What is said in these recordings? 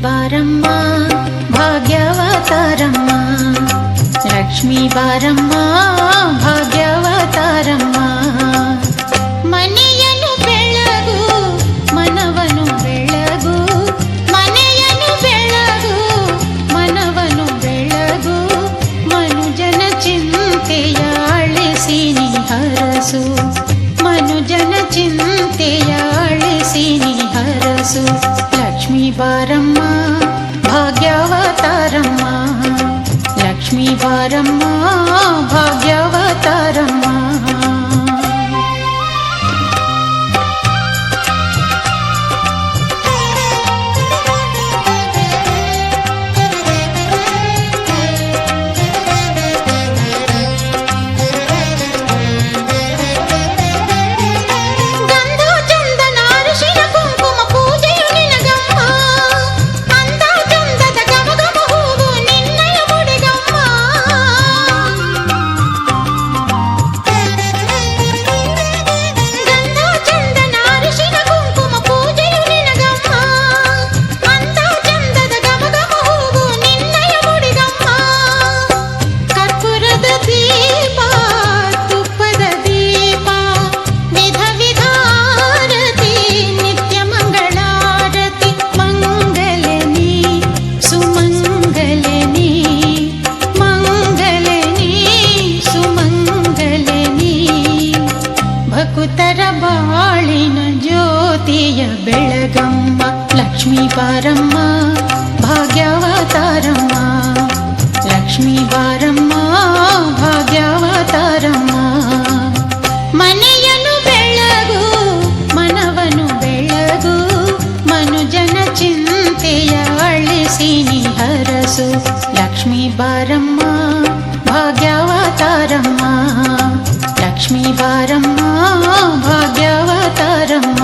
ಬಾರಮ್ಮ ಭಾಗ್ಯವತಾರಮ್ಮ, ಲಕ್ಷ್ಮೀ ಬಾರಮ್ಮ ಭಾಗ್ಯವತಾರಮ್ಮ. ಮನೆಯನ್ನು ಬೆಳಗು ಮನವನು ಬೆಳಗು, ಮನೆಯನ್ನು ಬೆಳಗು ಮನವನು ಬೆಳಗು, ಮನುಜನ ಚಿಂತೆಯ ಅಳಿಸಿ ನೀ ಹರಸು, ಮನುಜನ ಚಿಂತೆಯ ಅಳಿಸಿ ನೀ ಹರಸು. ಲಕ್ಷ್ಮೀ ಬಾರಮ್ಮ ಭಾಗ್ಯವತಾರಮ್ಮ, ಲಕ್ಷ್ಮೀ ಬಾರಮ್ಮ ಭಾಗ್ಯವತಾರಮ್ಮ. ಭಕುತರ ಬಾಳಿನ ಜ್ಯೋತಿಯ ಬೆಳಗಮ್ಮ, ಲಕ್ಷ್ಮೀ ಬಾರಮ್ಮ ಭಾಗ್ಯವತಾರಮ್ಮ, ಲಕ್ಷ್ಮೀ ಬಾರಮ್ಮ ಭಾಗ್ಯವತಾರಮ್ಮ. ಮನೆಯನ್ನು ಬೆಳಗು ಮನವನು ಬೆಳಗು, ಮನುಜನ ಚಿಂತೆಯ ಅಳಿಸಿ ನೀ ಹರಸು. ಲಕ್ಷ್ಮೀ ಬಾರಮ್ಮ ಭಾಗ್ಯವತಾರಮ್ಮ, ಲಕ್ಷ್ಮೀ ಬಾರಮ್ಮ ಭಾಗ್ಯವತಾರಮ್ಮ.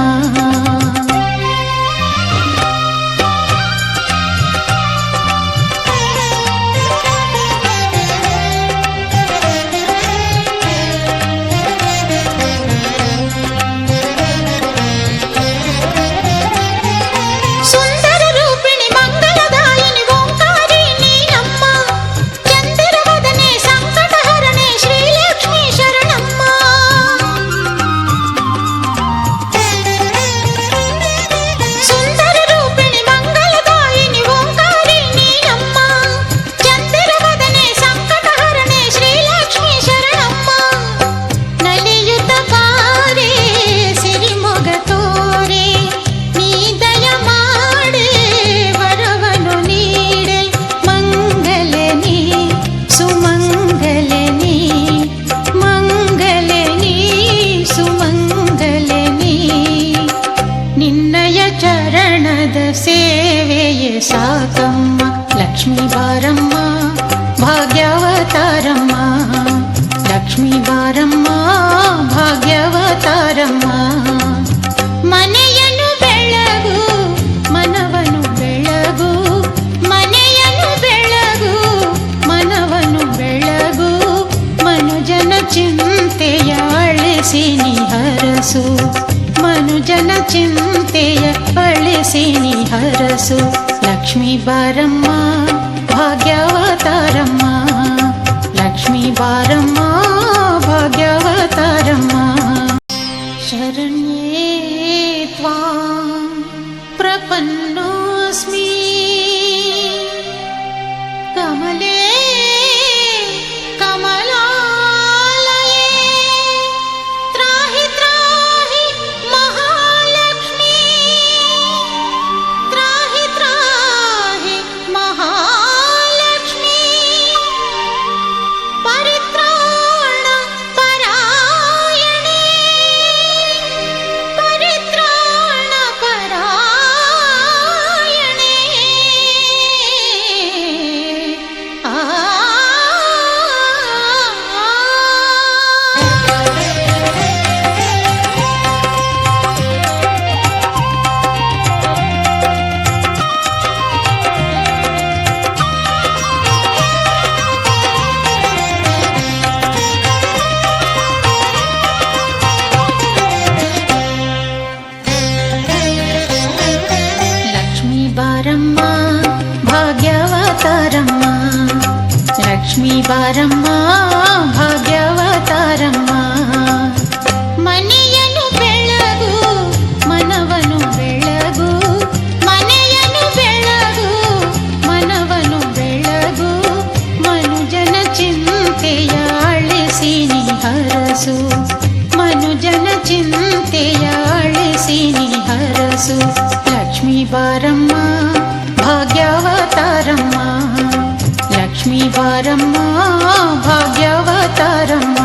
ಚರಣದ ಸೇವೆಯೇ ಸಾಕಮ್ಮ, ಲಕ್ಷ್ಮೀ ಬಾರಮ್ಮ ಭಾಗ್ಯವತಾರಮ್ಮ, ಲಕ್ಷ್ಮೀ ಬಾರಮ್ಮ ಭಾಗ್ಯವತಾರಮ್ಮ. ಮನೆಯನ್ನು ಬೆಳಗು ಮನವನು ಬೆಳಗು, ಮನೆಯನ್ನು ಬೆಳಗು ಮನವನು ಬೆಳಗು, ಮನುಜನ ಚಿಂತೆಯ ಅಳಿಸಿ ನೀ ಹರಸು, ಮನುಜನ ಚಿಂತೆಯ ಅಳಿಸಿ ನೀ ಹರಸು. ಲಕ್ಷ್ಮೀ ಬಾರಮ್ಮ ಭಾಗ್ಯವತಾರಮ್ಮ, ಲಕ್ಷ್ಮೀ ಬಾರಮ್ಮ ಭಾಗ್ಯವತಾರಮ್ಮ. ಶರಣ್ಯೇ ತ್ವಾಂ ಪ್ರಪನ್ನೋಸ್ಮಿ ಕಮಲೇ ಬಾರಮ್ಮ ಭಾಗ್ಯವತಾರಮ್ಮ ಲಕ್ಷ್ಮೀ ಬಾರಮ್ಮ ಭಾಗ್ಯವತಾರಮ್ಮ ಮನೆಯನ್ನು ಬೆಳಗು ಮನವನು ಬೆಳಗು ಮನೆಯನ್ನು ಬೆಳಗು ಮನವನು ಬೆಳಗು ಮನುಜನ ಚಿಂತೆಯ ಅಳಿಸಿ ನೀ ಹರಸು ಮನುಜನ ಚಿಂತೆಯ ಅಳಿಸಿ ನೀ ಹರಸು ಲಕ್ಷ್ಮೀ ಬಾರಮ್ಮ ಭಾಗ್ಯವತಾರಮ್ಮ ಲಕ್ಷ್ಮೀ ಬಾರಮ್ಮ ಭಾಗ್ಯವತಾರಮ್ಮ